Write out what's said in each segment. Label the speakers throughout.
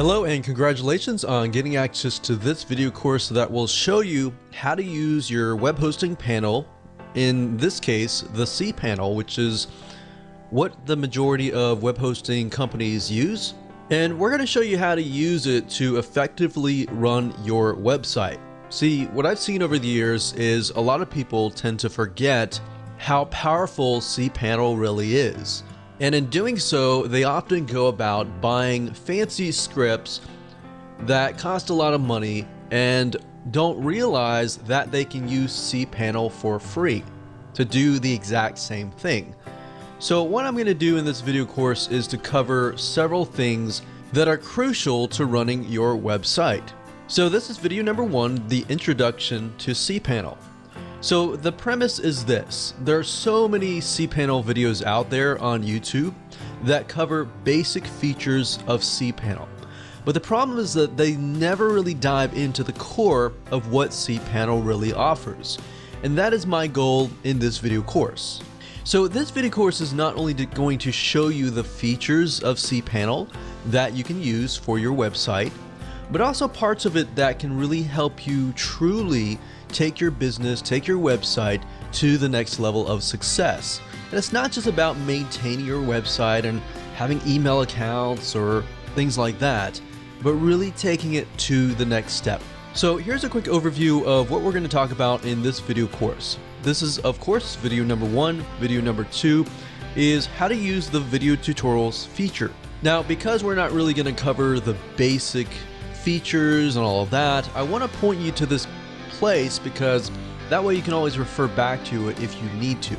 Speaker 1: Hello and congratulations on getting access to this video course that will show you how to use your web hosting panel, in this case the Cpanel, which is what the majority of web hosting companies use. And we're going to show you how to use it to effectively run your website. See, what I've seen over the years is a lot of people tend to forget how powerful Cpanel really is. And in doing so, they often go about buying fancy scripts that cost a lot of money and don't realize that they can use Cpanel for free to do the exact same thing. So what I'm going to do in this video course is to cover several things that are crucial to running your website. So this is video number 1, the introduction to Cpanel. So the premise is this: there are so many Cpanel videos out there on YouTube that cover basic features of Cpanel. But the problem is that they never really dive into the core of what Cpanel really offers. And that is my goal in this video course. So this video course is not only going to show you the features of Cpanel that you can use for your website, but also parts of it that can really help you truly take your business, take your website to the next level of success. And it's not just about maintaining your website and having email accounts or things like that, but really taking it to the next step. So here's a quick overview of what we're going to talk about in this video course. This is, of course, video number 1. Video number 2 is how to use the video tutorials feature. Now, because we're not really going to cover the basic features and all of that, I want to point you to this place because that way you can always refer back to it if you need to.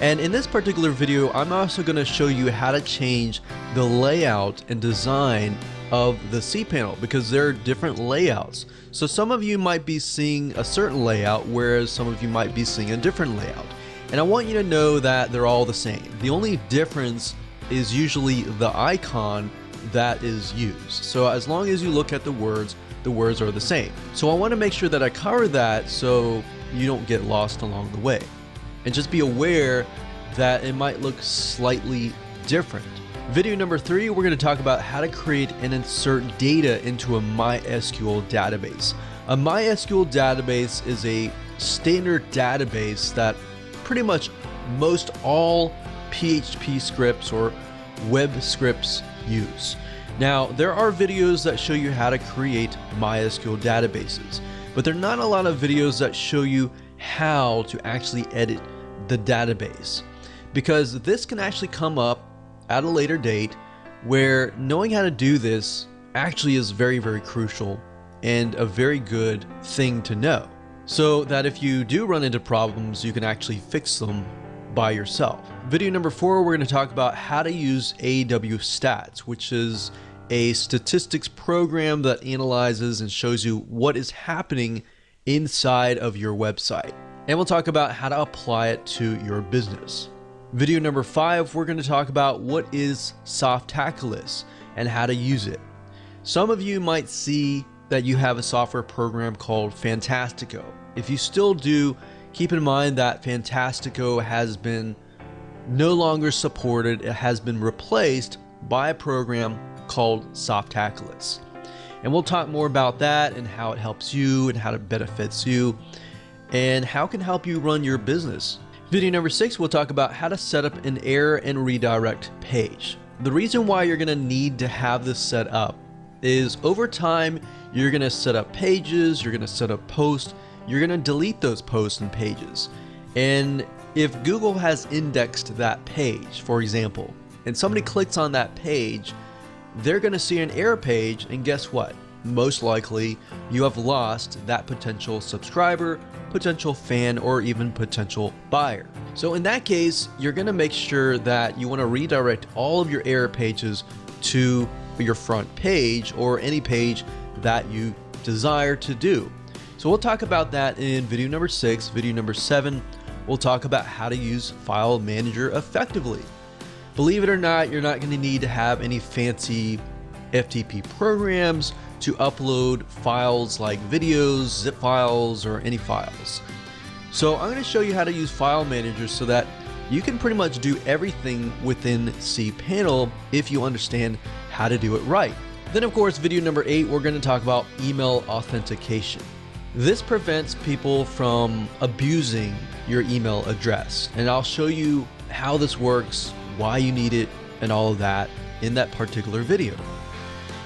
Speaker 1: And in this particular video, I'm also going to show you how to change the layout and design of the Cpanel, because there are different layouts. So some of you might be seeing a certain layout, whereas some of you might be seeing a different layout. And I want you to know that they're all the same. The only difference is usually the icon that is used. So as long as you look at the words are the same. So I want to make sure that I cover that so you don't get lost along the way. And just be aware that it might look slightly different. Video number 3, we're going to talk about how to create and insert data into a MySQL database. A MySQL database is a standard database that pretty much most all PHP scripts or web scripts use. Now, there are videos that show you how to create MySQL databases, but there are not a lot of videos that show you how to actually edit the database, because this can actually come up at a later date where knowing how to do this actually is very, very crucial and a very good thing to know, so that if you do run into problems, you can actually fix them by yourself. Video number 4, we're going to talk about how to use AW Stats, which is a statistics program that analyzes and shows you what is happening inside of your website. And we'll talk about how to apply it to your business. Video number 5, we're going to talk about what is Softaculous and how to use it. Some of you might see that you have a software program called Fantastico. If you still do, keep in mind that Fantastico has been no longer supported. It has been replaced by a program called Softaculous. And we'll talk more about that and how it helps you and how it benefits you and how it can help you run your business. Video number 6, we'll talk about how to set up an error and redirect page. The reason why you're going to need to have this set up is over time, you're going to set up pages, you're going to set up posts, you're going to delete those posts and pages. And if Google has indexed that page, for example, and somebody clicks on that page, they're going to see an error page, and guess what? Most likely you have lost that potential subscriber, potential fan, or even potential buyer. So in that case, you're going to make sure that you want to redirect all of your error pages to your front page or any page that you desire to do. So we'll talk about that in video number 6. Video number 7, we'll talk about how to use File Manager effectively. Believe it or not, you're not going to need to have any fancy FTP programs to upload files like videos, zip files, or any files. So I'm going to show you how to use File Manager so that you can pretty much do everything within Cpanel if you understand how to do it right. Then of course, video number 8, we're going to talk about email authentication. This prevents people from abusing your email address, and I'll show you how this works, why you need it, and all of that in that particular video.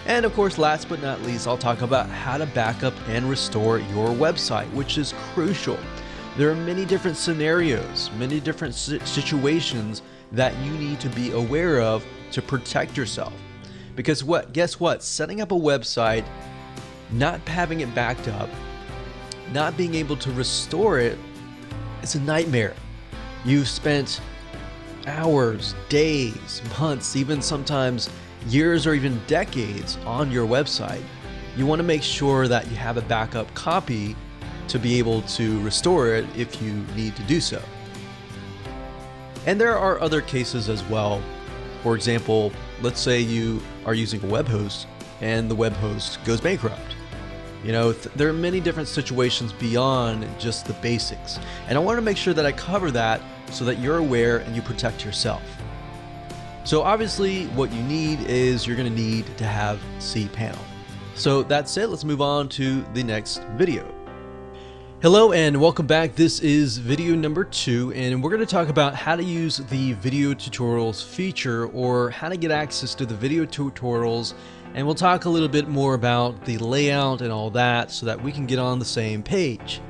Speaker 1: And of course, last but not least, I'll talk about how to back up and restore your website, which is crucial. There are many different scenarios, many different situations that you need to be aware of to protect yourself. Because guess what? Setting up a website, not having it backed up, not being able to restore it, it's a nightmare. You've spent hours, days, months, even sometimes years or even decades on your website. You want to make sure that you have a backup copy to be able to restore it if you need to do so. And there are other cases as well. For example, let's say you are using a web host and the web host goes bankrupt. You know, there are many different situations beyond just the basics. And I want to make sure that I cover that so that you're aware and you protect yourself. So obviously what you need is you're going to need to have Cpanel. So that's it. Let's move on to the next video. Hello and welcome back. This is video number 2, and we're going to talk about how to use the video tutorials feature, or how to get access to the video tutorials, and we'll talk a little bit more about the layout and all that so that we can get on the same page.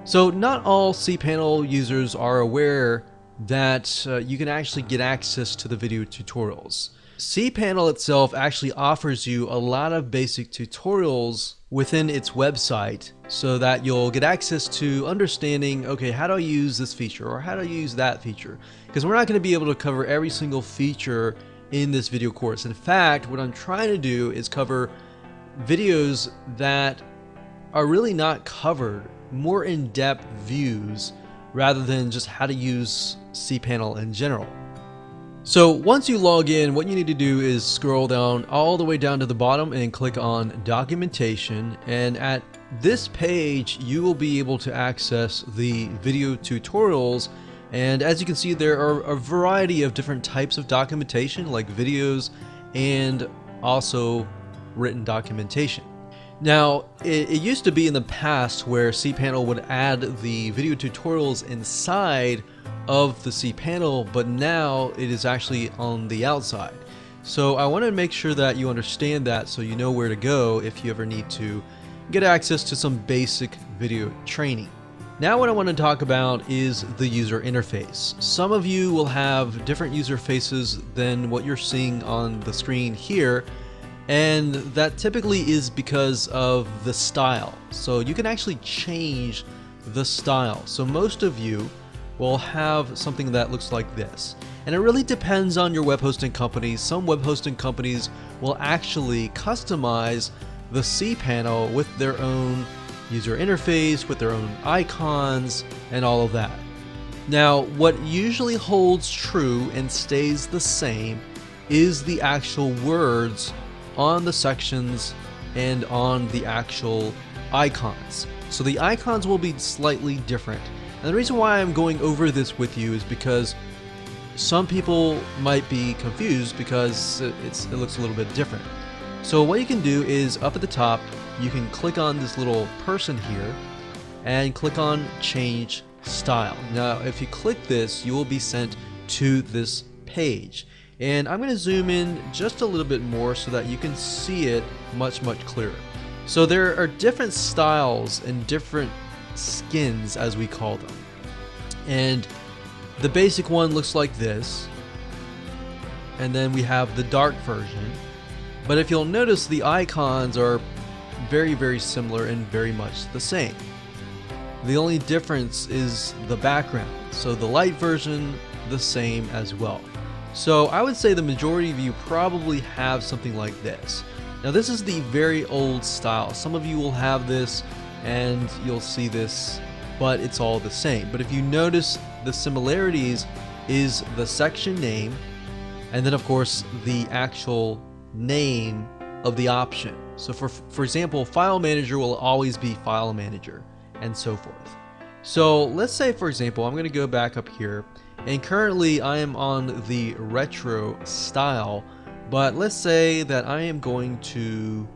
Speaker 1: So not all Cpanel users are aware that you can actually get access to the video tutorials. Cpanel itself actually offers you a lot of basic tutorials within its website so that you'll get access to understanding, okay, how do I use this feature or how do I use that feature? Because we're not going to be able to cover every single feature in this video course. In fact, what I'm trying to do is cover videos that are really not covered, more in-depth views rather than just how to use Cpanel in general. So once you log in, what you need to do is scroll down all the way down to the bottom and click on documentation, and at this page you will be able to access the video tutorials. And as you can see, there are a variety of different types of documentation, like videos and also written documentation. Now, it used to be in the past where Cpanel would add the video tutorials inside of the Cpanel, but now it is actually on the outside. So I want to make sure that you understand that so you know where to go if you ever need to get access to some basic video training. Now what I want to talk about is the user interface. Some of you will have different user faces than what you're seeing on the screen here, and that typically is because of the style. So you can actually change the style. So most of you will have something that looks like this. And it really depends on your web hosting company. Some web hosting companies will actually customize the Cpanel with their own user interface, with their own icons, and all of that. Now, what usually holds true and stays the same is the actual words on the sections and on the actual icons. So the icons will be slightly different. And the reason why I'm going over this with you is because some people might be confused because it looks a little bit different. So what you can do is up at the top, you can click on this little person here and click on change style. Now, if you click this, you will be sent to this page. And I'm going to zoom in just a little bit more so that you can see it much clearer. So there are different styles and different skins, as we call them, and the basic one looks like this, and then we have the dark version. But if you'll notice, the icons are very similar and very much the same. The only difference is the background. So the light version, the same as well. So I would say the majority of you probably have something like this. Now this is the very old style. Some of you will have this and you'll see this, but it's all the same. But if you notice, the similarities is the section name, and then of course the actual name of the option. So for example, file manager will always be file manager, and so forth. So let's say, for example, I'm going to go back up here, and currently I am on the retro style, But let's say that I am going to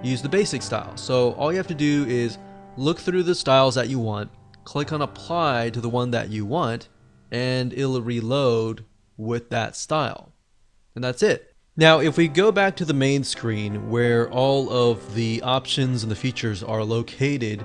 Speaker 1: use the basic style. So all you have to do is look through the styles that you want, click on apply to the one that you want, and it'll reload with that style. And that's it. Now, if we go back to the main screen where all of the options and the features are located,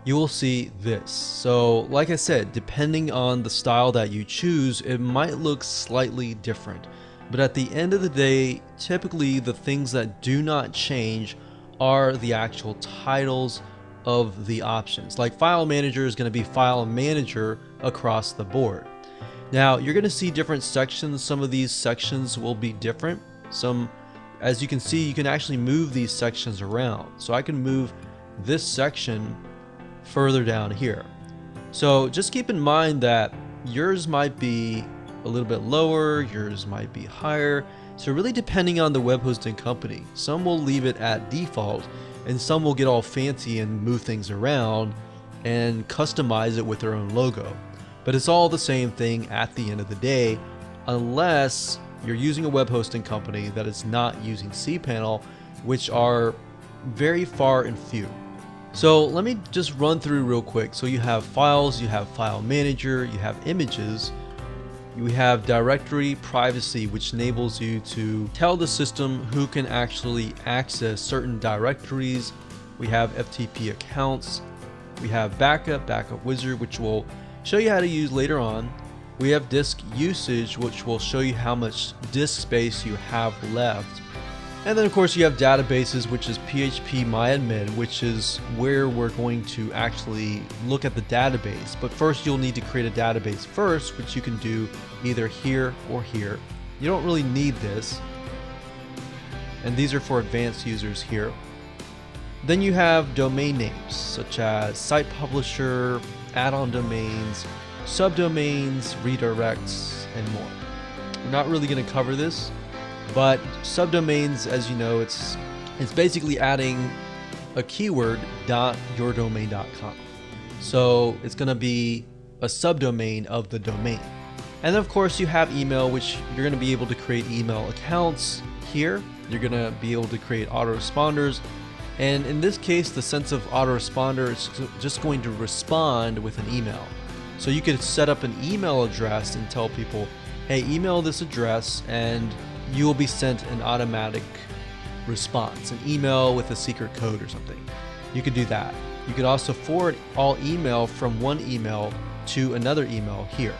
Speaker 1: you will see this. So like I said, depending on the style that you choose, it might look slightly different. But at the end of the day, typically the things that do not change are the actual titles of the options. Like file manager is going to be file manager across the board. Now you're going to see different sections. Some of these sections will be different. Some, as you can see, you can actually move these sections around. So I can move this section further down here. So just keep in mind that yours might be a little bit lower, yours might be higher. So really depending on the web hosting company, some will leave it at default and some will get all fancy and move things around and customize it with their own logo. But it's all the same thing at the end of the day, unless you're using a web hosting company that is not using Cpanel, which are very far and few. So let me just run through real quick. So you have files, you have file manager, you have images, you have directory privacy, which enables you to tell the system who can actually access certain directories. We have FTP accounts, we have backup wizard, which will show you how to use later on. We have disk usage, which will show you how much disk space you have left. And then of course you have databases, which is PHP My Admin, which is where we're going to actually look at the database. But first you'll need to create a database first, which you can do either here or here. You don't really need this. And these are for advanced users here. Then you have domain names, such as site publisher, add-on domains, subdomains, redirects, and more. We're not really going to cover this. But subdomains, as you know, it's basically adding a keyword .yourdomain.com. So it's going to be a subdomain of the domain. And then of course you have email, which you're going to be able to create email accounts here. You're going to be able to create autoresponders. And in this case, the sense of autoresponder is just going to respond with an email. So you could set up an email address and tell people, hey, email this address and you will be sent an automatic response, an email with a secret code or something. You could do that. You could also forward all email from one email to another email here.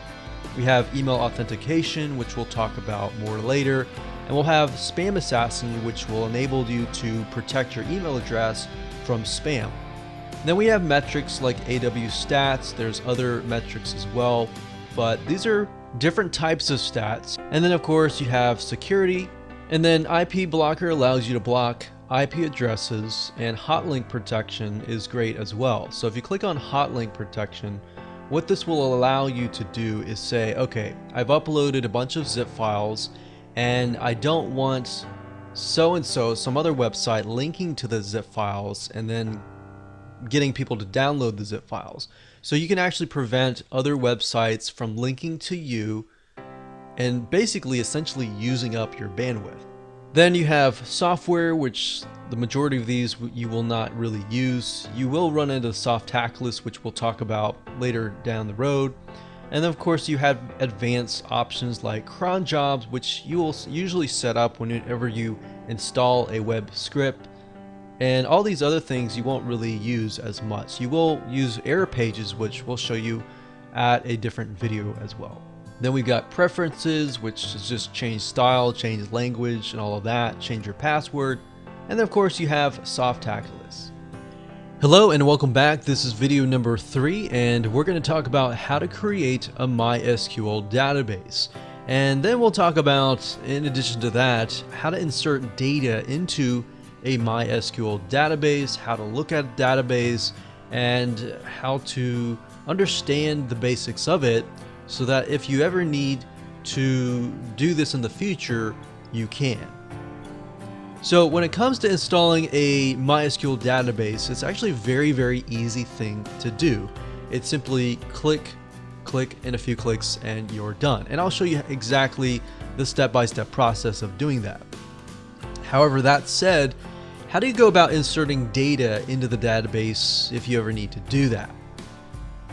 Speaker 1: We have email authentication, which we'll talk about more later. And we'll have spam assassin, which will enable you to protect your email address from spam. Then we have metrics like AW stats. There's other metrics as well, but these are different types of stats. And then of course you have security, and then IP blocker allows you to block IP addresses, and hotlink protection is great as well. So if you click on hotlink protection, what this will allow you to do is say, okay, I've uploaded a bunch of zip files and I don't want so-and-so, some other website, linking to the zip files and then getting people to download the zip files. So you can actually prevent other websites from linking to you and basically essentially using up your bandwidth. Then you have software, which the majority of these you will not really use. You will run into Softaculous, which we'll talk about later down the road. And then of course you have advanced options like cron jobs, which you will usually set up whenever you install a web script. And all these other things you won't really use as much. You will use error pages, which we'll show you at a different video as well. Then we've got preferences, which is just change style, change language, and all of that, change your password. And then of course you have Softaculous. Hello and welcome back. This is video number 3, and we're going to talk about how to create a MySQL database. And then we'll talk about, in addition to that, how to insert data into a MySQL database, how to look at a database, and how to understand the basics of it so that if you ever need to do this in the future, you can. So when it comes to installing a MySQL database, it's actually a very easy thing to do. It's simply click, and a few clicks and you're done. And I'll show you exactly the step-by-step process of doing that. However, that said, how do you go about inserting data into the database if you ever need to do that?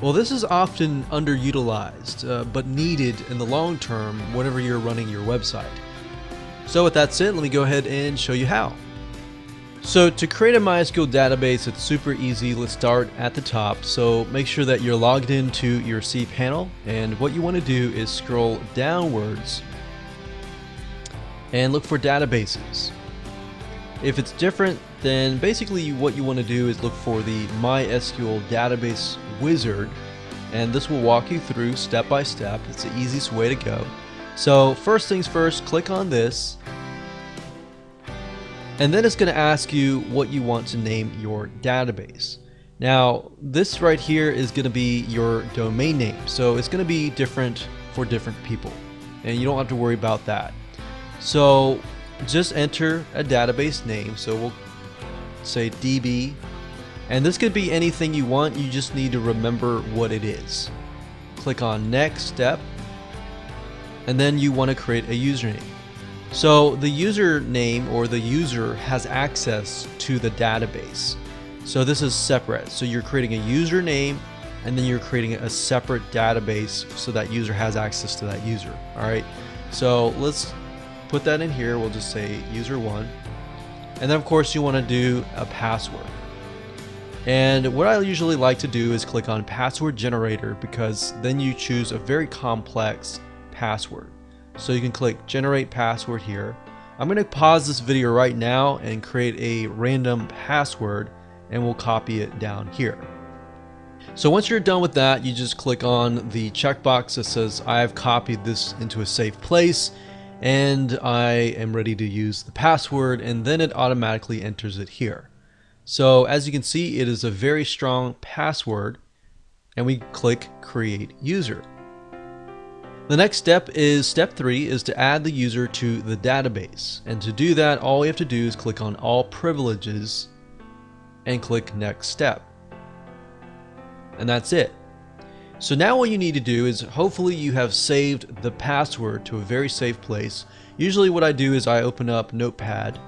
Speaker 1: Well, this is often underutilized, but needed in the long term whenever you're running your website. So with that said, let me go ahead and show you how. So to create a MySQL database, it's super easy. Let's start at the top. So make sure that you're logged into your cPanel, and what you want to do is scroll downwards and look for databases. If it's different, then basically what you want to do is look for the MySQL database wizard, and this will walk you through step by step. It's the easiest way to go. So first things first, click on this, and then it's going to ask you what you want to name your database. Now this right here is going to be your domain name, so it's going to be different for different people, and you don't have to worry about that. So just enter a database name, so we'll say DB, and this could be anything you want. You just need to remember what it is. Click on next step, and then you want to create a username. So the username or the user has access to the database, so this is separate. So you're creating a username, and then you're creating a separate database so that user has access to that user. All right, so let's put that in here. We'll just say user1, and then of course you want to do a password. And what I usually like to do is click on password generator, because then you choose a very complex password. So you can click generate password here. I'm going to pause this video right now and create a random password, and we'll copy it down here. So once you're done with that, you just click on the checkbox that says I have copied this into a safe place and I am ready to use the password, and then it automatically enters it here. So as you can see, it is a very strong password, and we click create user. The next step is step 3, is to add the user to the database, and to do that all you have to do is click on all privileges and click next step, and that's it. So now what you need to do is, hopefully you have saved the password to a very safe place. Usually what I do is I open up Notepad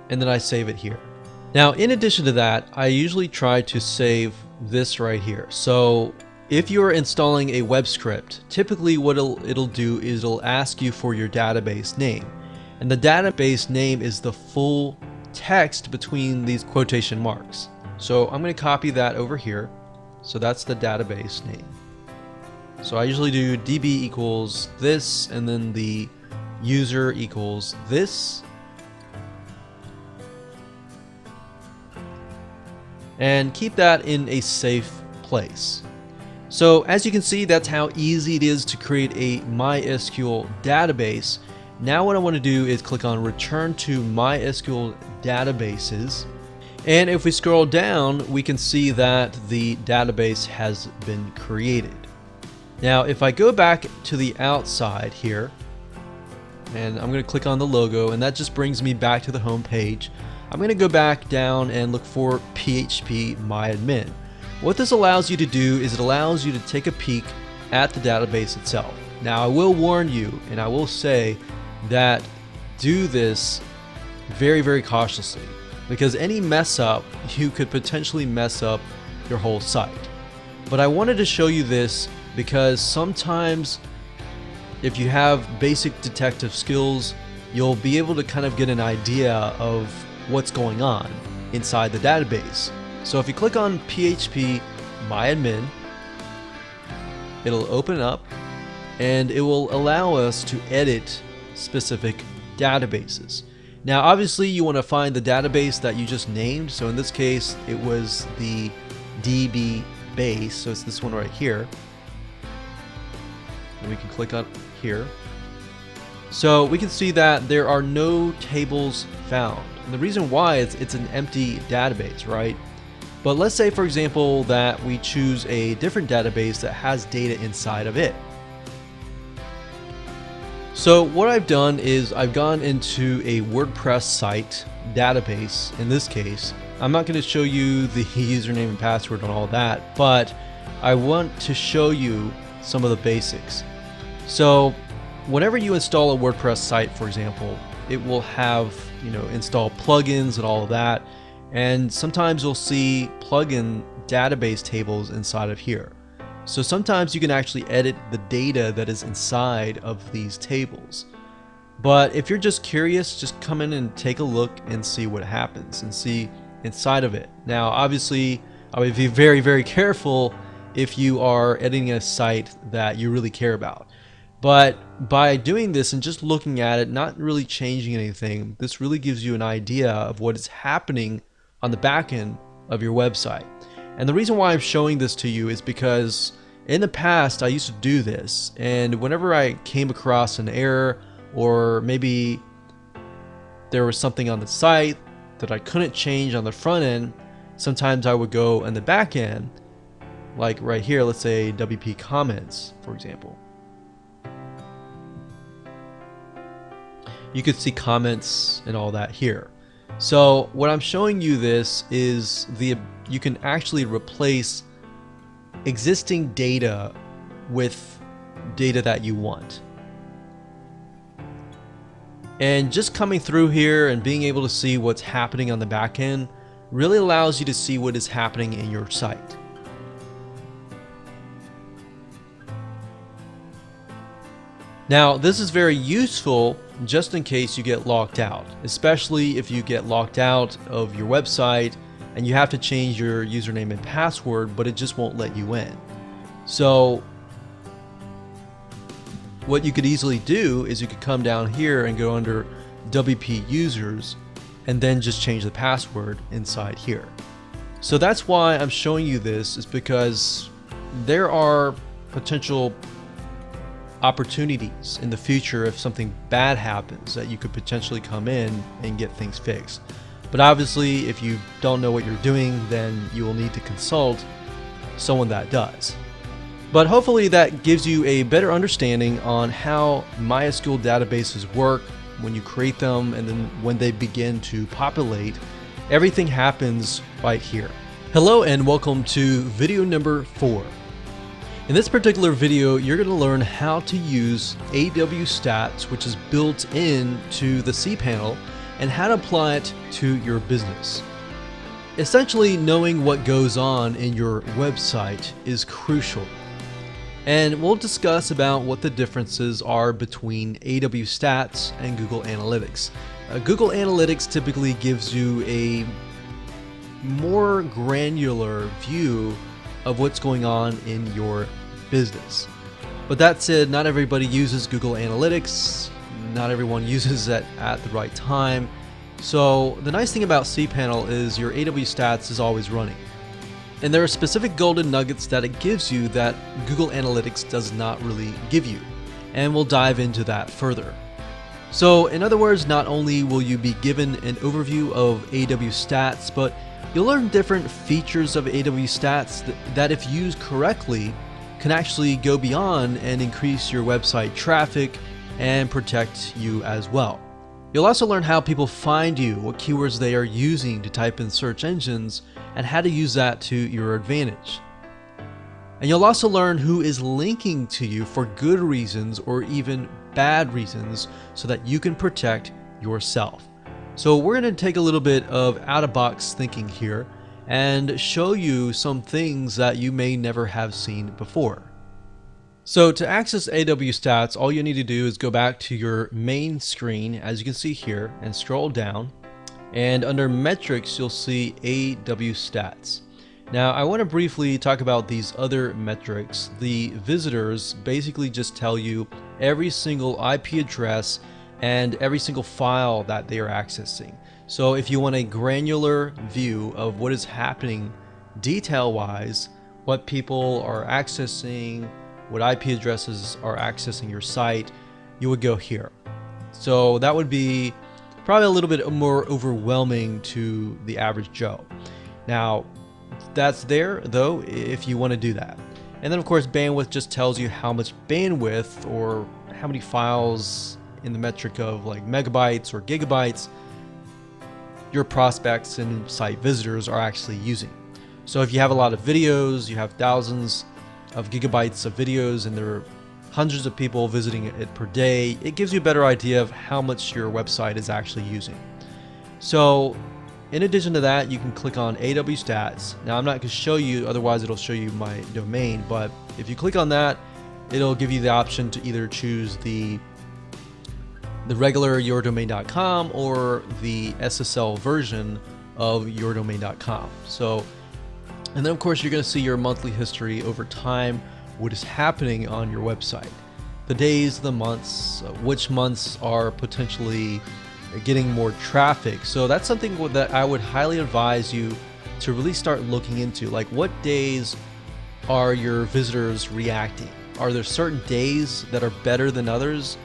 Speaker 1: and then I save it here. Now in addition to that, I usually try to save this right here. So if you're installing a web script, typically what it'll do is it'll ask you for your database name, and the database name is the full text between these quotation marks. So I'm going to copy that over here. So that's the database name. So I usually do db equals this, and then the user equals this, and keep that in a safe place. So as you can see, that's how easy it is to create a MySQL database. Now what I want to do is click on return to MySQL databases. And if we scroll down, we can see that the database has been created. Now, if I go back to the outside here, and I'm going to click on the logo, and that just brings me back to the home page. I'm going to go back down and look for Php My Admin. What this allows you to do is it allows you to take a peek at the database itself. Now, I will warn you, and I will say that do this very, very cautiously, because any mess up, you could potentially mess up your whole site. But I wanted to show you this because sometimes if you have basic detective skills, you'll be able to kind of get an idea of what's going on inside the database. So if you click on Php My Admin, it'll open up and it will allow us to edit specific databases. Now obviously you want to find the database that you just named, so in this case it was the DB base, so it's this one right here, and we can click on here. So we can see that there are no tables found, and the reason why is it's an empty database, right? But let's say for example that we choose a different database that has data inside of it. So what I've done is I've gone into a WordPress site database. In this case, I'm not going to show you the username and password and all that, but I want to show you some of the basics. So whenever you install a WordPress site, for example, it will have, install plugins and all of that. And sometimes you'll see plugin database tables inside of here. So sometimes you can actually edit the data that is inside of these tables. But if you're just curious, just come in and take a look and see what happens and see inside of it. Now, obviously, I would be very, very careful if you are editing a site that you really care about. But by doing this and just looking at it, not really changing anything, this really gives you an idea of what is happening on the back end of your website. And the reason why I'm showing this to you is because in the past I used to do this, and whenever I came across an error, or maybe there was something on the site that I couldn't change on the front end, sometimes I would go on the back end, like right here, let's say WP comments, for example. You could see comments and all that here. So what I'm showing you this is you can actually replace existing data with data that you want. And just coming through here and being able to see what's happening on the back end really allows you to see what is happening in your site. Now, this is very useful just in case you get locked out, especially if you get locked out of your website and you have to change your username and password, but it just won't let you in. So what you could easily do is you could come down here and go under WP users and then just change the password inside here. So that's why I'm showing you this, is because there are potential opportunities in the future if something bad happens that you could potentially come in and get things fixed. But obviously, if you don't know what you're doing, then you will need to consult someone that does. But hopefully that gives you a better understanding on how MySQL databases work when you create them, and then when they begin to populate, everything happens right here. Hello and welcome to video number 4. In this particular video, you're going to learn how to use AW Stats, which is built into the cPanel, and how to apply it to your business. Essentially, knowing what goes on in your website is crucial. And we'll discuss about what the differences are between AW Stats and Google Analytics. Google Analytics typically gives you a more granular view of what's going on in your business. But that said, not everybody uses Google Analytics. Not everyone uses it at the right time. So the nice thing about cPanel is your AW Stats is always running. And there are specific golden nuggets that it gives you that Google Analytics does not really give you. And we'll dive into that further. So in other words, not only will you be given an overview of AW Stats, but you'll learn different features of AW Stats that if used correctly, can actually go beyond and increase your website traffic and protect you as well. You'll also learn how people find you, what keywords they are using to type in search engines, and how to use that to your advantage. And you'll also learn who is linking to you for good reasons or even bad reasons so that you can protect yourself. So we're going to take a little bit of out-of-box thinking here and show you some things that you may never have seen before. So to access AW Stats, all you need to do is go back to your main screen, as you can see here, and scroll down. And under metrics, you'll see AW Stats. Now, I want to briefly talk about these other metrics. The visitors basically just tell you every single IP address and every single file that they are accessing. So if you want a granular view of what is happening detail-wise, what people are accessing, what IP addresses are accessing your site, you would go here. So that would be probably a little bit more overwhelming to the average Joe. Now, that's there though if you want to do that. And then of course bandwidth just tells you how much bandwidth or how many files in the metric of like megabytes or gigabytes your prospects and site visitors are actually using. So if you have a lot of videos, you have thousands of gigabytes of videos and they're hundreds of people visiting it per day, it gives you a better idea of how much your website is actually using. So in addition to that, you can click on AW Stats. Now I'm not going to show you, otherwise it'll show you my domain, but if you click on that, it'll give you the option to either choose the regular yourdomain.com or the SSL version of yourdomain.com. So, and then of course you're going to see your monthly history over time, what is happening on your website, the days, the months, which months are potentially getting more traffic. So that's something that I would highly advise you to really start looking into. Like, what days are your visitors reacting? Are there certain days that are better than others?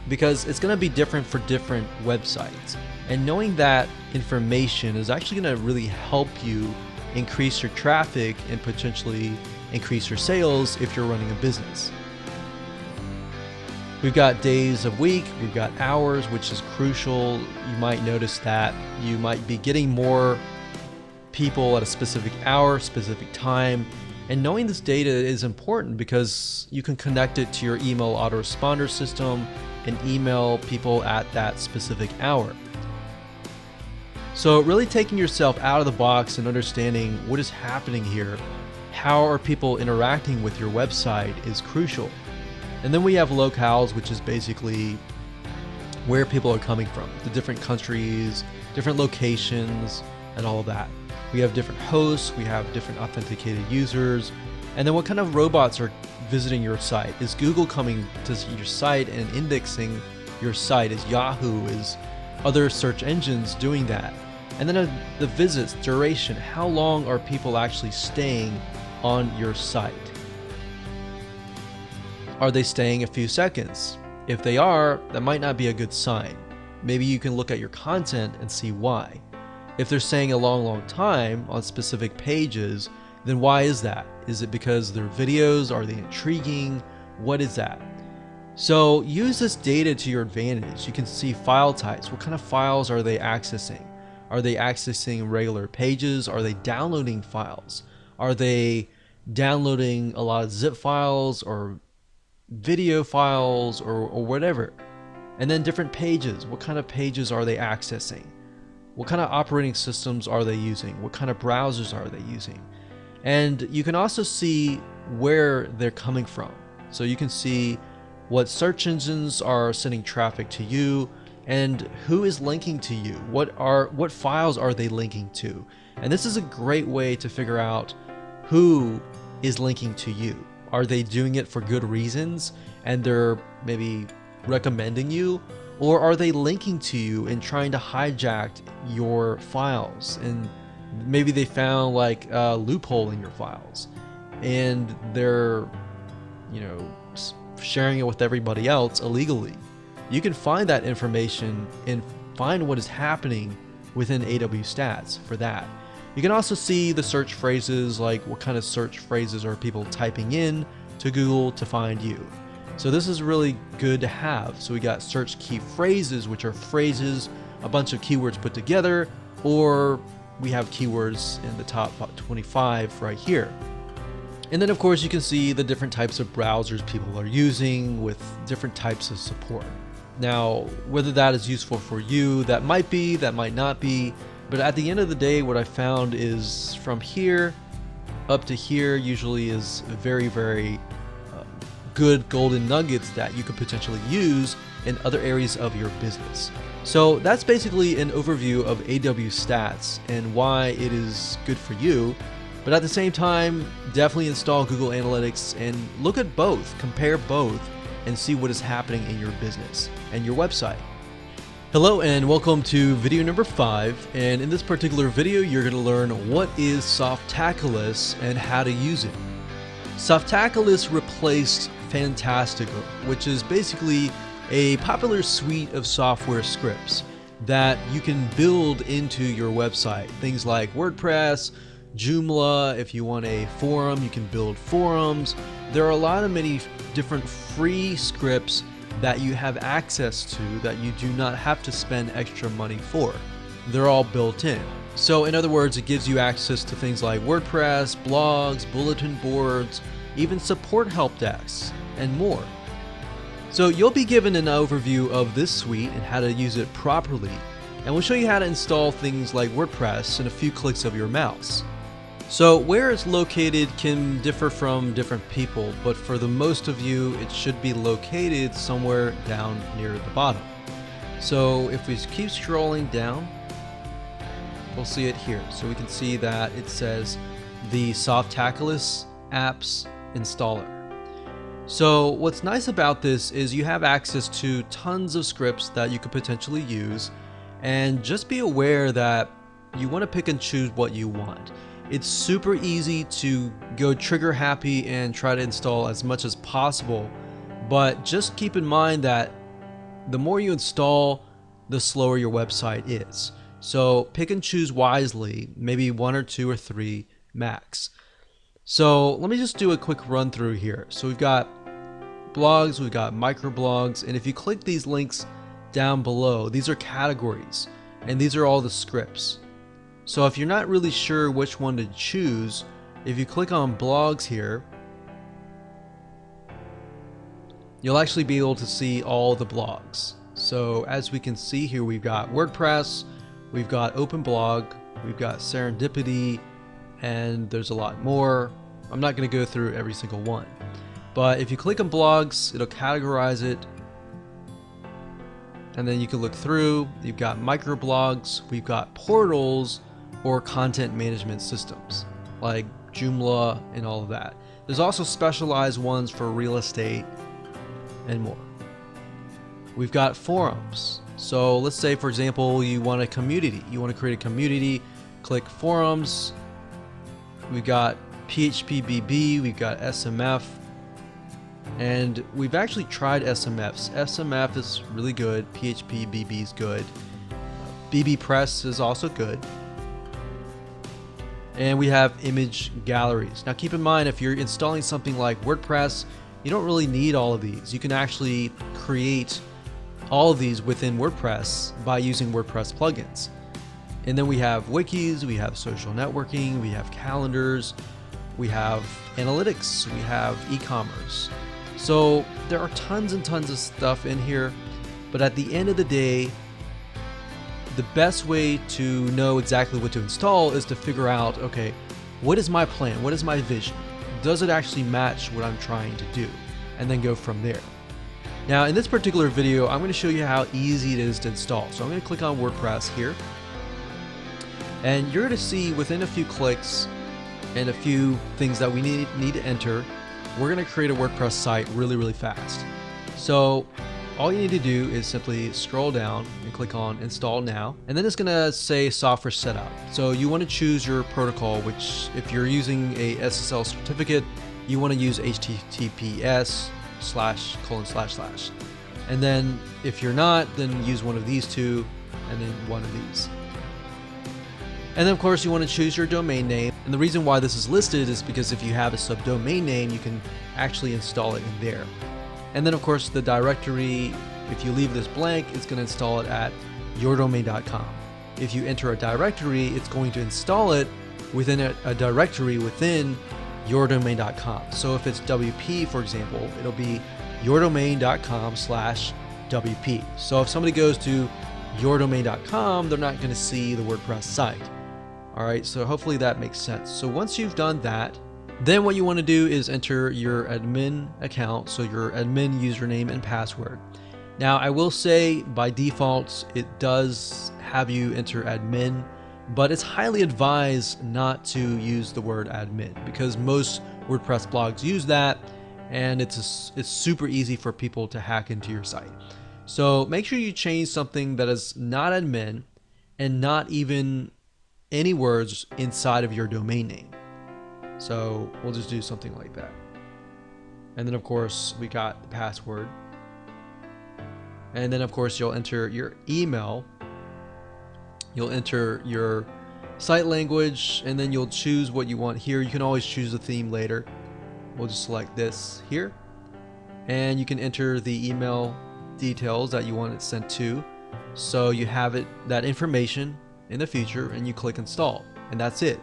Speaker 1: Because it's going to be different for different websites. And knowing that information is actually going to really help you increase your traffic and potentially increase your sales if you're running a business. We've got days of week, we've got hours, which is crucial. You might notice that you might be getting more people at a specific hour, specific time. And knowing this data is important because you can connect it to your email autoresponder system and email people at that specific hour. So really taking yourself out of the box and understanding what is happening here, how are people interacting with your website, is crucial. And then we have locales, which is basically where people are coming from, the different countries, different locations, and all of that. We have different hosts, we have different authenticated users, and then what kind of robots are visiting your site? Is Google coming to your site and indexing your site? Is Yahoo, is other search engines doing that? And then the visits, duration, how long are people actually staying on your site? Are they staying a few seconds? If they are, that might not be a good sign. Maybe you can look at your content and see why. If they're staying a long time on specific pages, then why is that? Is it because their videos, are they intriguing? What is that? So use this data to your advantage. You can see file types. What kind of files are they accessing? Are they accessing regular pages? Are they downloading files? Are they downloading a lot of zip files or video files or whatever? And then different pages. What kind of pages are they accessing? What kind of operating systems are they using? What kind of browsers are they using? And you can also see where they're coming from. So you can see what search engines are sending traffic to you and who is linking to you. What files are they linking to? And this is a great way to figure out who is linking to you. Are they doing it for good reasons and they're maybe recommending you? Or are they linking to you and trying to hijack your files? And maybe they found like a loophole in your files and they're, sharing it with everybody else illegally. You can find that information and find what is happening within AW Stats for that. You can also see the search phrases, like what kind of search phrases are people typing in to Google to find you. So this is really good to have. So we got search key phrases, which are phrases, a bunch of keywords put together, or we have keywords in the top 25 right here. And then of course you can see the different types of browsers people are using with different types of support. Now, whether that is useful for you, that might be, that might not be, but at the end of the day, what I found is from here up to here usually is very, very good golden nuggets that you could potentially use in other areas of your business. So that's basically an overview of AW Stats and why it is good for you. But at the same time, definitely install Google Analytics and look at both, compare both, and see what is happening in your business and your website. Hello and welcome to video number 5, and in this particular video you're going to learn what is Softaculous and how to use it. Softaculous replaced Fantastical, which is basically a popular suite of software scripts that you can build into your website. Things like WordPress, Joomla. If you want a forum, you can build forums. There are many different free scripts that you have access to that you do not have to spend extra money for. They're all built in. So in other words, it gives you access to things like WordPress, blogs, bulletin boards, even support help desks, and more. So you'll be given an overview of this suite and how to use it properly, and we'll show you how to install things like WordPress in a few clicks of your mouse. So where it's located can differ from different people, but for the most of you, it should be located somewhere down near the bottom. So if we keep scrolling down, we'll see it here. So we can see that it says the Softaculous apps installer. So what's nice about this is you have access to tons of scripts that you could potentially use, and just be aware that you want to pick and choose what you want. It's super easy to go trigger happy and try to install as much as possible, but just keep in mind that the more you install, the slower your website is. So pick and choose wisely, maybe 1 or 2 or 3 max. So let me just do a quick run through here. So we've got blogs, we've got microblogs, and if you click these links down below, these are categories, and these are all the scripts. So if you're not really sure which one to choose, if you click on blogs here, you'll actually be able to see all the blogs. So as we can see here, we've got WordPress, we've got OpenBlog, we've got Serendipity, and there's a lot more. I'm not going to go through every single one, but if you click on blogs, it'll categorize it, and then you can look through. You've got microblogs, we've got portals or content management systems like Joomla and all of that. There's also specialized ones for real estate and more. We've got forums. So let's say, for example, you want a community. You want to create a community, click forums. We've got PHP we've got SMF, and we've actually tried SMFs. SMF is really good, PHP is good, bbpress is also good, and we have image galleries. Now keep in mind, if you're installing something like WordPress, you don't really need all of these. You can actually create all of these within WordPress by using WordPress plugins. And then we have wikis, we have social networking, we have calendars, we have analytics, we have e-commerce. So there are tons and tons of stuff in here, but at the end of the day, the best way to know exactly what to install is to figure out, okay, what is my plan? What is my vision? Does it actually match what I'm trying to do? And then go from there. Now in this particular video, I'm going to show you how easy it is to install. So I'm going to click on WordPress here, and you're going to see within a few clicks and a few things that we need to enter, we're going to create a WordPress site really fast. So all you need to do is simply scroll down and click on install now, and then it's going to say software setup. So you want to choose your protocol, which if you're using a SSL certificate, you want to use HTTPS // and then if you're not, then use one of these two and then one of these. And then of course you want to choose your domain name, and the reason why this is listed is because if you have a subdomain name, you can actually install it in there. And then of course the directory, if you leave this blank, it's going to install it at yourdomain.com. If you enter a directory, it's going to install it within a directory within yourdomain.com. So if it's WP, for example, it'll be yourdomain.com/WP. So if somebody goes to yourdomain.com, they're not going to see the WordPress site. All right, so hopefully that makes sense. So once you've done that, then what you want to do is enter your admin account, so your admin username and password. Now I will say by default it does have you enter admin, but it's highly advised not to use the word admin because most WordPress blogs use that, and it's super easy for people to hack into your site. So make sure you change something that is not admin and not even any words inside of your domain name. So we'll just do something like that. And then of course we got the password. And then of course you'll enter your email. You'll enter your site language, and then you'll choose what you want here. You can always choose a theme later. We'll just select this here. And you can enter the email details that you want it sent to. So you have that information in the future, and you click install, and that's it.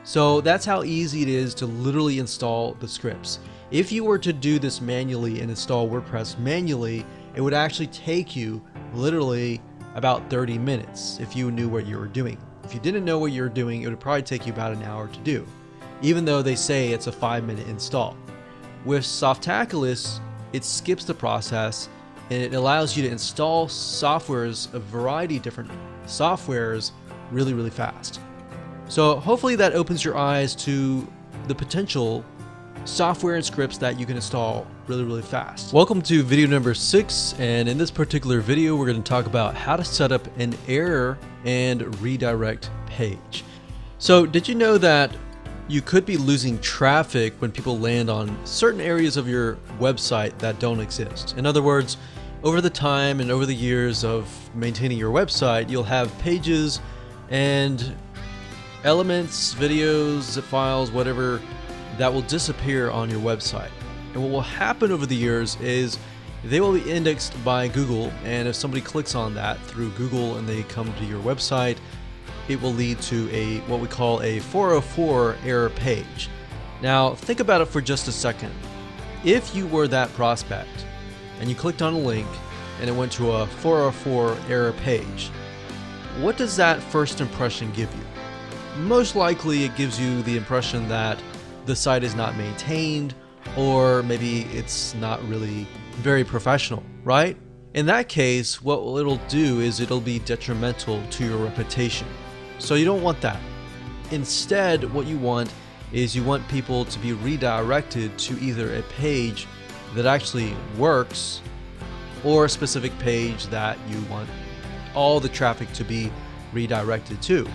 Speaker 1: So that's how easy it is to literally install the scripts. If you were to do this manually and install WordPress manually, it would actually take you literally about 30 minutes if you knew what you were doing. If you didn't know what you were doing, it would probably take you about an hour to do, even though they say it's a 5-minute install. With Softaculous, it skips the process and it allows you to install softwares, a variety of different softwares, really fast. So hopefully that opens your eyes to the potential software and scripts that you can install really fast. Welcome to video number 6, and in this particular video we're going to talk about how to set up an error and redirect page. So did you know that you could be losing traffic when people land on certain areas of your website that don't exist? In other words, over the time and over the years of maintaining your website, you'll have pages and elements, videos, zip files, whatever, that will disappear on your website. And what will happen over the years is they will be indexed by Google, and if somebody clicks on that through Google and they come to your website, it will lead to a what we call a 404 error page. Now think about it for just a second. If you were that prospect and you clicked on a link and it went to a 404 error page, what does that first impression give you? Most likely it gives you the impression that the site is not maintained, or maybe it's not really very professional, right? In that case, what it'll do is it'll be detrimental to your reputation. So you don't want that. Instead, what you want is you want people to be redirected to either a page that actually works or a specific page that you want all the traffic to be redirected to.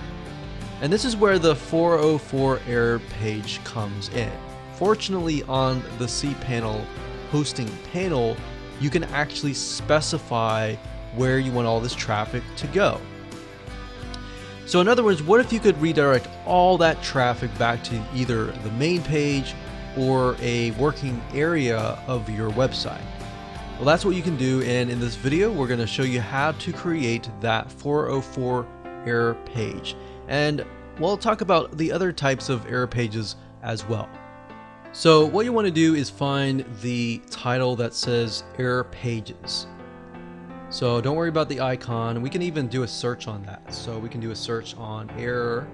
Speaker 1: And this is where the 404 error page comes in. Fortunately, on the Cpanel hosting panel, you can actually specify where you want all this traffic to go. So in other words, what if you could redirect all that traffic back to either the main page or a working area of your website? Well, that's what you can do, and in this video we're going to show you how to create that 404 error page. And we'll talk about the other types of error pages as well. So what you want to do is find the title that says error pages. So don't worry about the icon. We can even do a search on that. So we can do a search on error.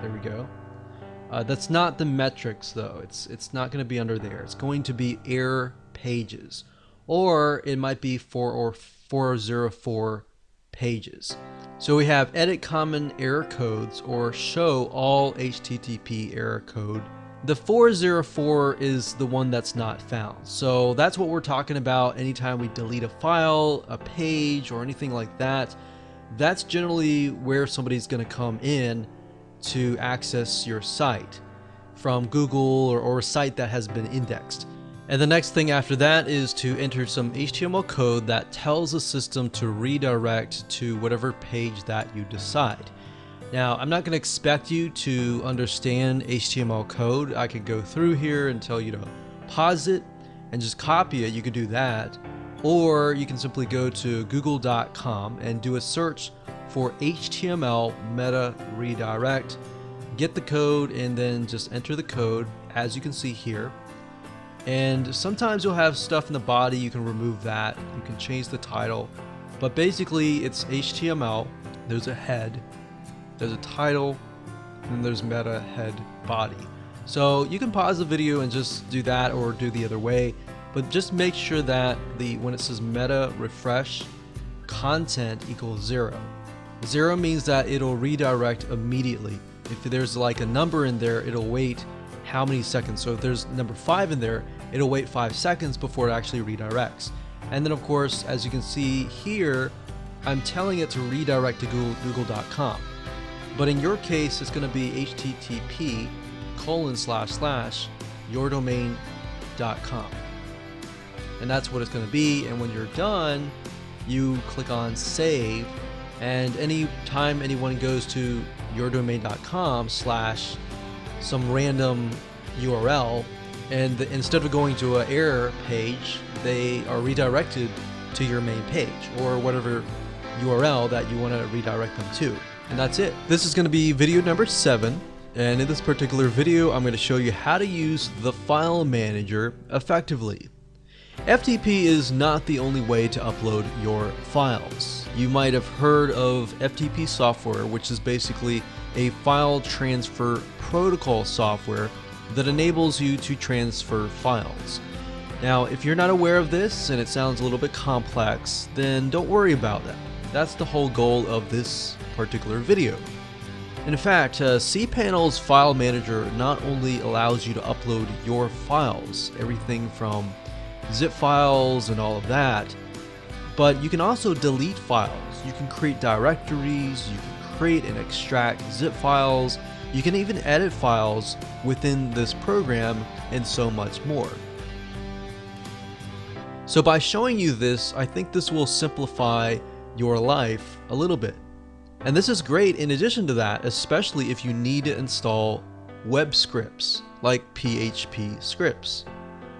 Speaker 1: There we go. That's not the metrics though. It's not going to be under there. It's going to be error pages, or it might be 404 pages. So we have edit common error codes or show all HTTP error code. The 404 is the one that's not found. So that's what we're talking about anytime we delete a file, a page, or anything like that. That's generally where somebody's going to come in to access your site from Google or a site that has been indexed. And the next thing after that is to enter some HTML code that tells the system to redirect to whatever page that you decide. Now, I'm not going to expect you to understand HTML code. I could go through here and tell you to pause it and just copy it. You could do that. Or you can simply go to google.com and do a search for HTML meta redirect. Get the code and then just enter the code, as you can see here. And sometimes you'll have stuff in the body. You can remove that. You can change the title. But basically, it's HTML. There's a head. There's a title, and there's meta head body. So you can pause the video and just do that, or do the other way, but just make sure that when it says meta refresh, content equals 0. 0 means that it'll redirect immediately. If there's like a number in there, it'll wait how many seconds. So if there's number 5 in there, it'll wait 5 seconds before it actually redirects. And then of course, as you can see here, I'm telling it to redirect to google.com. But in your case, it's going to be http://yourdomain.com. And that's what it's going to be. And when you're done, you click on save. And any time anyone goes to yourdomain.com/ some random URL, and instead of going to an error page, they are redirected to your main page or whatever URL that you want to redirect them to. And that's it. This is going to be video number 7. and in this particular video I'm going to show you how to use the file manager effectively. FTP is not the only way to upload your files. You might have heard of FTP software, which is basically a file transfer protocol software that enables you to transfer files. Now, if you're not aware of this and it sounds a little bit complex, then don't worry about that. That's the whole goal of this particular video. In fact, Cpanel's file manager not only allows you to upload your files, everything from zip files and all of that, but you can also delete files. You can create directories, you can create and extract zip files, you can even edit files within this program, and so much more. So by showing you this, I think this will simplify your life a little bit. And this is great in addition to that, especially if you need to install web scripts like PHP scripts.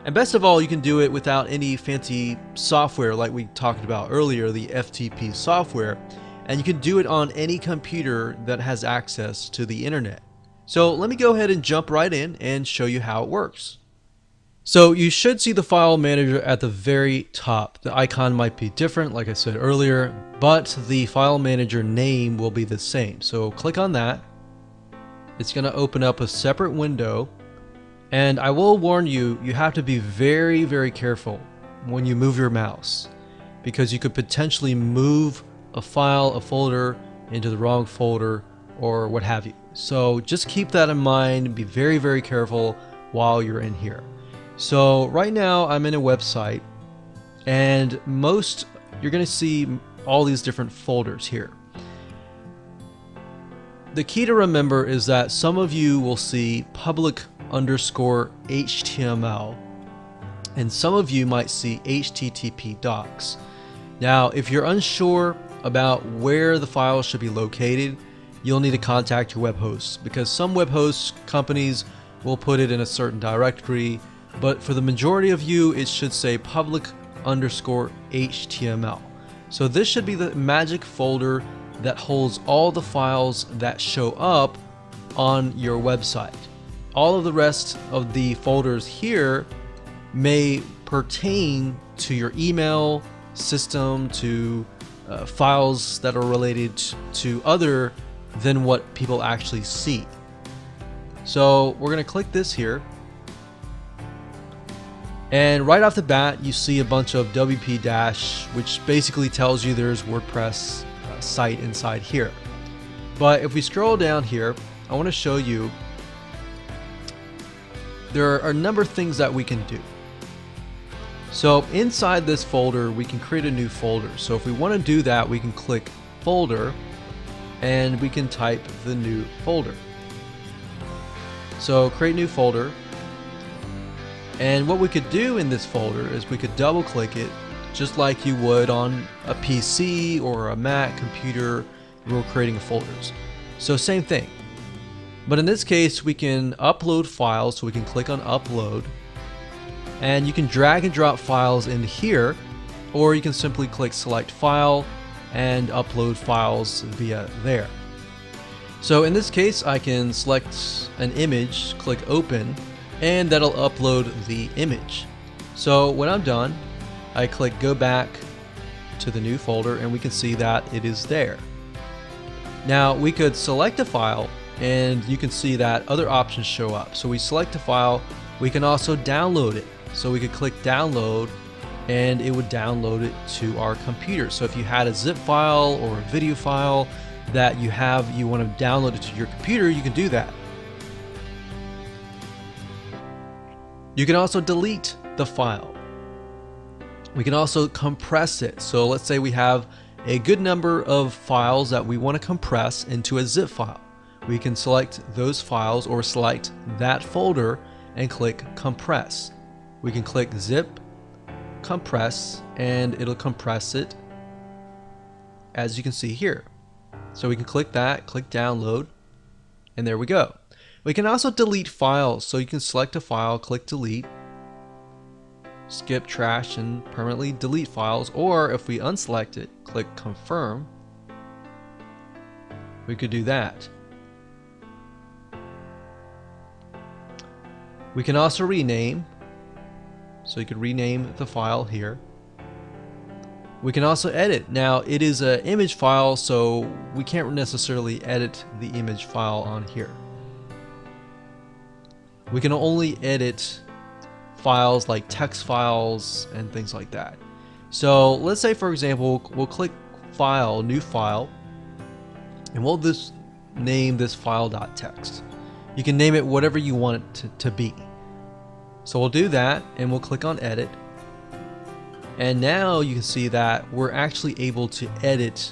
Speaker 1: And best of all, you can do it without any fancy software like we talked about earlier, the FTP software, and you can do it on any computer that has access to the internet. So let me go ahead and jump right in and show you how it works. So you should see the file manager at the very top. The icon might be different, like I said earlier, but the file manager name will be the same. So click on that. It's going to open up a separate window. And I will warn you, you have to be very, very careful when you move your mouse, because you could potentially move a file, a folder into the wrong folder or what have you. So just keep that in mind. Be very, very careful while you're in here. So right now I'm in a website, and you're going to see all these different folders here. The key to remember is that some of you will see public_HTML, and some of you might see HTTP docs. Now, if you're unsure about where the file should be located, you'll need to contact your web host, because some web host companies will put it in a certain directory, but for the majority of you, it should say public_HTML. So this should be the magic folder that holds all the files that show up on your website. All of the rest of the folders here may pertain to your email system, to files that are related to other than what people actually see. So we're going to click this here. And right off the bat, you see a bunch of WP-, which basically tells you there's WordPress site inside here. But if we scroll down here, I want to show you there are a number of things that we can do. So inside this folder, we can create a new folder. So if we want to do that, we can click folder and we can type the new folder. So create new folder. And what we could do in this folder is we could double click it just like you would on a PC or a Mac computer when we're creating folders. So same thing. But in this case, we can upload files, so we can click on upload. And you can drag and drop files in here, or you can simply click select file and upload files via there. So in this case, I can select an image, click open, and that'll upload the image. So when I'm done, I click go back to the new folder, and we can see that it is there. Now we could select a file, and you can see that other options show up. So we select a file, we can also download it. So we could click download, and it would download it to our computer. So if you had a zip file or a video file that you want to download it to your computer, you can do that. You can also delete the file. We can also compress it. So let's say we have a good number of files that we want to compress into a zip file. We can select those files or select that folder and click compress. We can click zip, compress, and it'll compress it as you can see here. So we can click that, click download, and there we go. We can also delete files. So you can select a file, click delete, skip trash, and permanently delete files. Or if we unselect it, click confirm, we could do that. We can also rename, so you could rename the file here. We can also edit. Now it is an image file, so we can't necessarily edit the image file on here. We can only edit files like text files and things like that. So let's say, for example, we'll click File, New File, and we'll just name this file.txt. You can name it whatever you want it to be. So we'll do that, and we'll click on Edit. And now you can see that we're actually able to edit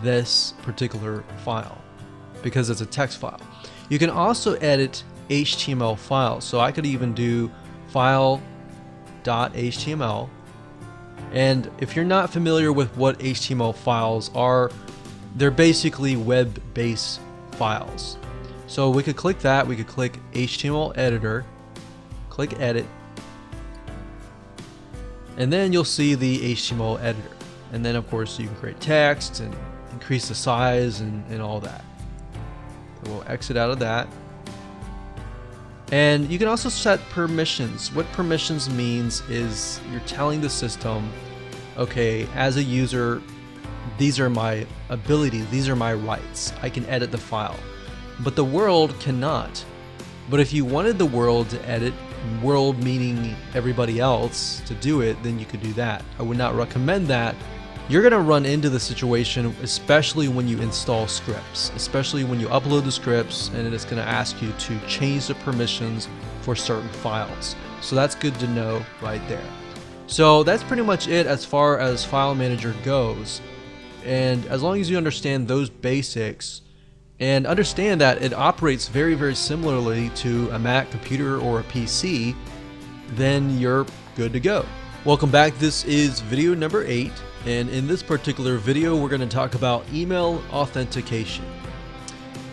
Speaker 1: this particular file because it's a text file. You can also edit HTML files. So I could even do file.html. And if you're not familiar with what HTML files are, they're basically web-based files. So we could click that, we could click HTML editor, click edit, and then you'll see the HTML editor. And then of course you can create text and increase the size and all that. So we'll exit out of that. And you can also set permissions. What permissions means is you're telling the system, okay, as a user, these are my abilities, these are my rights. I can edit the file, but the world cannot. But if you wanted the world to edit, world meaning everybody else, to do it, then you could do that. I would not recommend that. You're gonna run into the situation, especially when you install scripts, especially when you upload the scripts and it's gonna ask you to change the permissions for certain files. So that's good to know right there. So that's pretty much it as far as File Manager goes. And as long as you understand those basics and understand that it operates very, very similarly to a Mac computer or a PC, then you're good to go. Welcome back. This is video number 8. And in this particular video, we're going to talk about email authentication.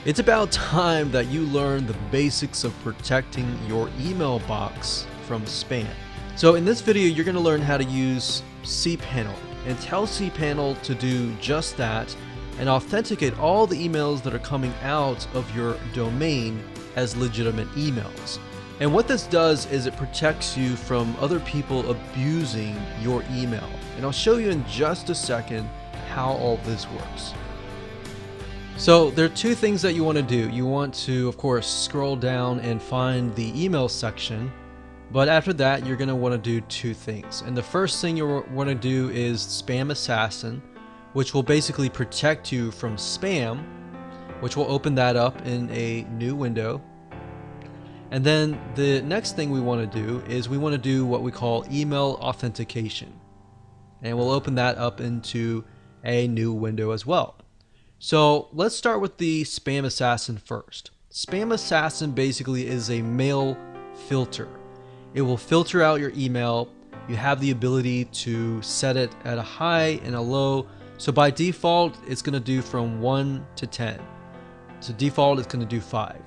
Speaker 1: It's about time that you learn the basics of protecting your email box from spam. So in this video, you're going to learn how to use Cpanel and tell Cpanel to do just that and authenticate all the emails that are coming out of your domain as legitimate emails. And what this does is it protects you from other people abusing your email. And I'll show you in just a second how all this works. So there are two things that you want to do. You want to, of course, scroll down and find the email section. But after that, you're going to want to do two things. And the first thing you want to do is Spam Assassin, which will basically protect you from spam, which will open that up in a new window. And then the next thing we want to do is we want to do what we call email authentication. And we'll open that up into a new window as well. So let's start with the Spam Assassin first. Spam Assassin basically is a mail filter. It will filter out your email. You have the ability to set it at a high and a low. So by default, it's going to do from 1 to 10. So default, it's going to do 5.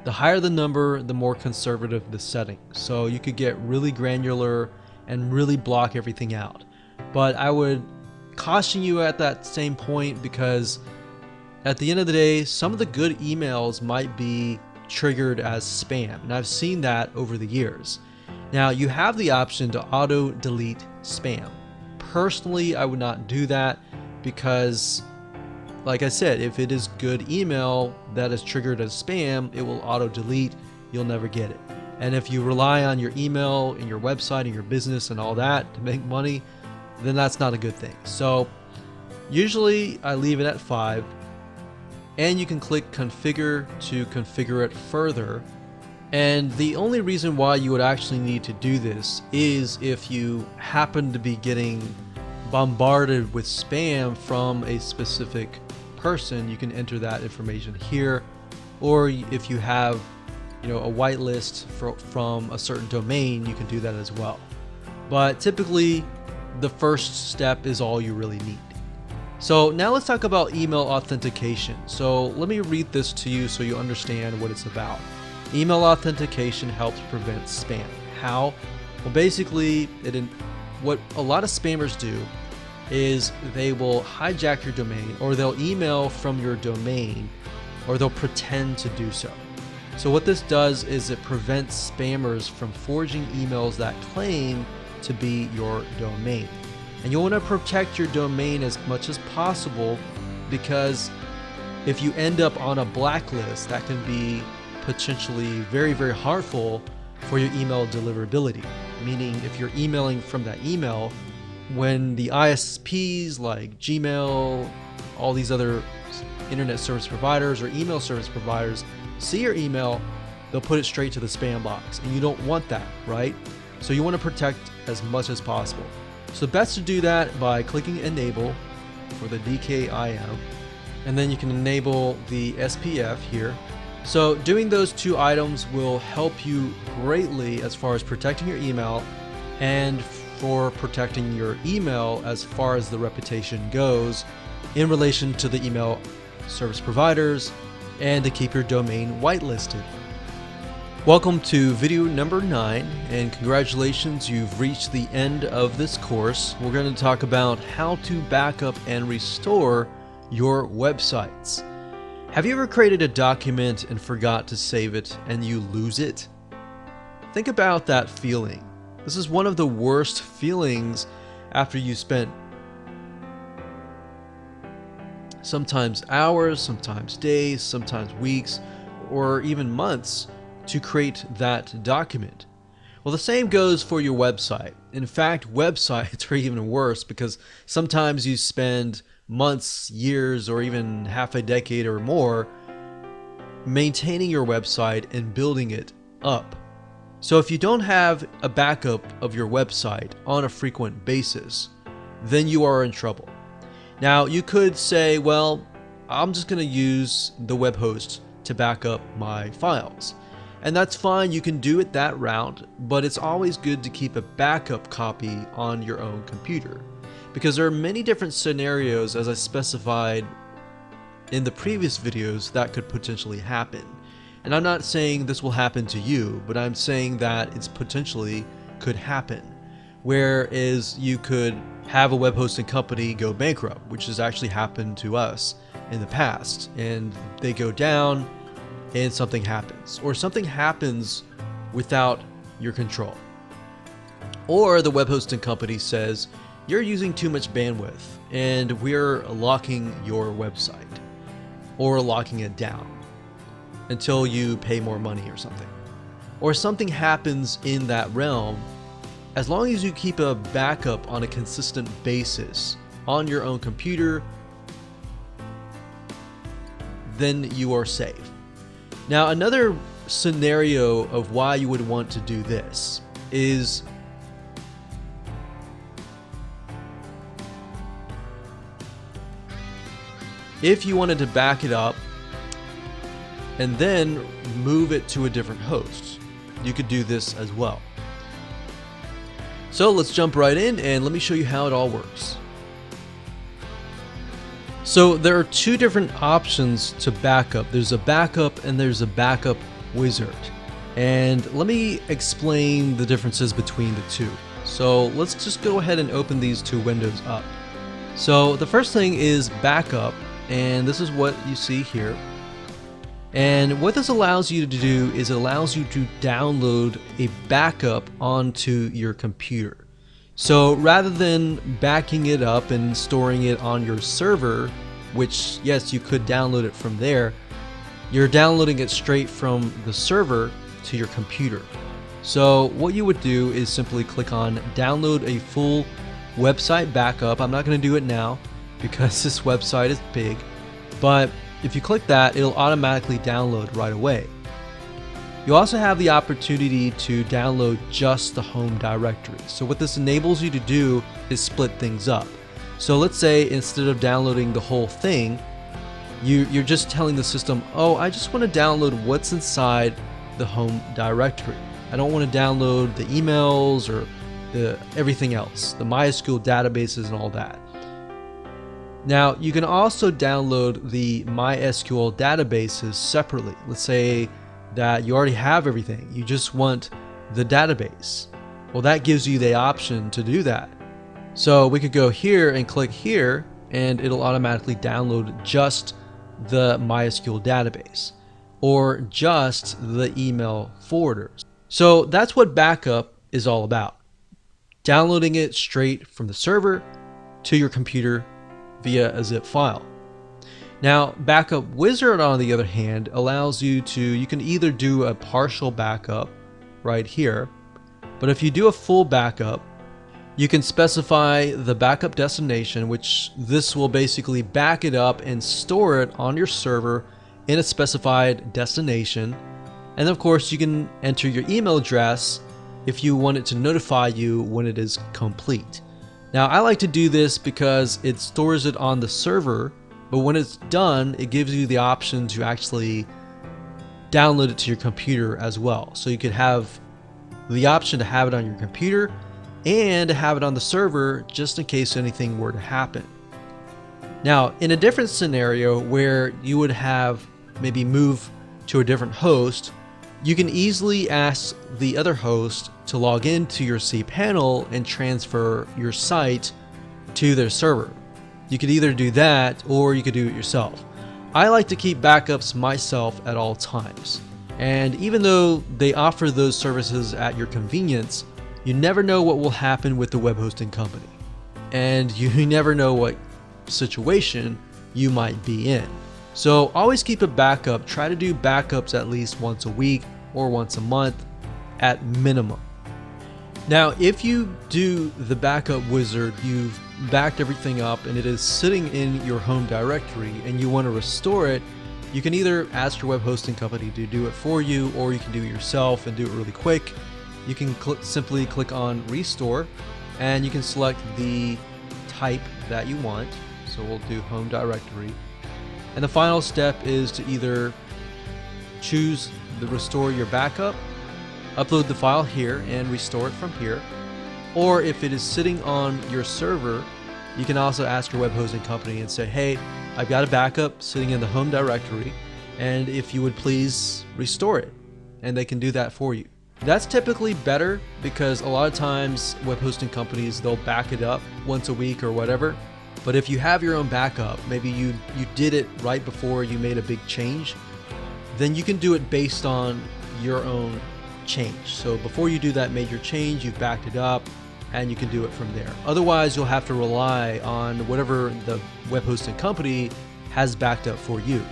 Speaker 1: The higher the number, the more conservative the setting. So you could get really granular and really block everything out. But I would caution you at that same point because at the end of the day, some of the good emails might be triggered as spam. And I've seen that over the years. Now you have the option to auto delete spam. Personally, I would not do that because, like I said, if it is good email that is triggered as spam, it will auto delete. You'll never get it. And if you rely on your email and your website and your business and all that to make money, then that's not a good thing. So usually I leave it at 5, and you can click configure to configure it further. And the only reason why you would actually need to do this is if you happen to be getting bombarded with spam from a specific person. You can enter that information here, or if you have, a whitelist from a certain domain, you can do that as well. But typically, the first step is all you really need. So now let's talk about email authentication. So let me read this to you so you understand what it's about. Email authentication helps prevent spam. How? Well, basically, what a lot of spammers do is they will hijack your domain, or they'll email from your domain, or they'll pretend to do so. So what this does is it prevents spammers from forging emails that claim to be your domain. And you want to protect your domain as much as possible, because if you end up on a blacklist, that can be potentially very, very harmful for your email deliverability. Meaning if you're emailing from that email, when the ISPs like Gmail, all these other internet service providers or email service providers see your email, they'll put it straight to the spam box, and you don't want that, right? So you want to protect as much as possible. So best to do that by clicking enable for the DKIM, and then you can enable the SPF here. So doing those two items will help you greatly as far as protecting your email and for protecting your email as far as the reputation goes in relation to the email service providers, and to keep your domain whitelisted. Welcome to video number 9, and congratulations, you've reached the end of this course. We're going to talk about how to back up and restore your websites. Have you ever created a document and forgot to save it and you lose it? Think about that feeling. This is one of the worst feelings after you spent sometimes hours, sometimes days, sometimes weeks, or even months to create that document. Well, the same goes for your website. In fact, websites are even worse, because sometimes you spend months, years, or even half a decade or more maintaining your website and building it up. So if you don't have a backup of your website on a frequent basis, then you are in trouble. Now, you could say, well, I'm just going to use the web host to back up my files. And that's fine, you can do it that route, but it's always good to keep a backup copy on your own computer, because there are many different scenarios, as I specified in the previous videos, that could potentially happen. And I'm not saying this will happen to you, but I'm saying that it's potentially could happen. Whereas you could have a web hosting company go bankrupt, which has actually happened to us in the past, and they go down and something happens, or something happens without your control. Or the web hosting company says, you're using too much bandwidth and we're locking your website, or locking it down until you pay more money or something. Or something happens in that realm. As long as you keep a backup on a consistent basis on your own computer, then you are safe. Now, another scenario of why you would want to do this is if you wanted to back it up and then move it to a different host. You could do this as well. So let's jump right in and let me show you how it all works. So there are two different options to backup. There's a backup and there's a backup wizard. And let me explain the differences between the two. So let's just go ahead and open these two windows up. So the first thing is backup, and this is what you see here. And what this allows you to do is it allows you to download a backup onto your computer. So rather than backing it up and storing it on your server, which yes, you could download it from there, you're downloading it straight from the server to your computer. So what you would do is simply click on download a full website backup. I'm not going to do it now because this website is big, but if you click that, it'll automatically download right away. You also have the opportunity to download just the home directory. So what this enables you to do is split things up. So let's say instead of downloading the whole thing, you're just telling the system, oh, I just want to download what's inside the home directory. I don't want to download the emails or everything else, the MySQL databases and all that. Now, you can also download the MySQL databases separately. Let's say that you already have everything. You just want the database. Well, that gives you the option to do that. So we could go here and click here, and it'll automatically download just the MySQL database. or just the email forwarders. So that's what backup is all about. Downloading it straight from the server to your computer via a zip file. Now, Backup Wizard, on the other hand, allows you can either do a partial backup right here, but if you do a full backup, you can specify the backup destination, which this will basically back it up and store it on your server in a specified destination. And of course, you can enter your email address if you want it to notify you when it is complete. Now, I like to do this because it stores it on the server, but when it's done, it gives you the option to actually download it to your computer as well. So you could have the option to have it on your computer and have it on the server just in case anything were to happen. Now, in a different scenario where you would have maybe move to a different host, you can easily ask the other host to log into your cPanel and transfer your site to their server. You could either do that or you could do it yourself. I like to keep backups myself at all times. And even though they offer those services at your convenience, you never know what will happen with the web hosting company. And you never know what situation you might be in. So always keep a backup. Try to do backups at least once a week or once a month at minimum. Now, if you do the backup wizard, you've backed everything up and it is sitting in your home directory and you want to restore it, you can either ask your web hosting company to do it for you, or you can do it yourself and do it really quick. You can simply click on restore and you can select the type that you want. So we'll do home directory. And the final step is to either choose the restore your backup, upload the file here and restore it from here. Or if it is sitting on your server, you can also ask your web hosting company and say, hey, I've got a backup sitting in the home directory, and if you would please restore it. And they can do that for you. That's typically better because a lot of times web hosting companies, they'll back it up once a week or whatever. But if you have your own backup, maybe you did it right before you made a big change, then you can do it based on your own change. So before you do that major change, you've backed it up and you can do it from there. Otherwise, you'll have to rely on whatever the web hosting company has backed up for you.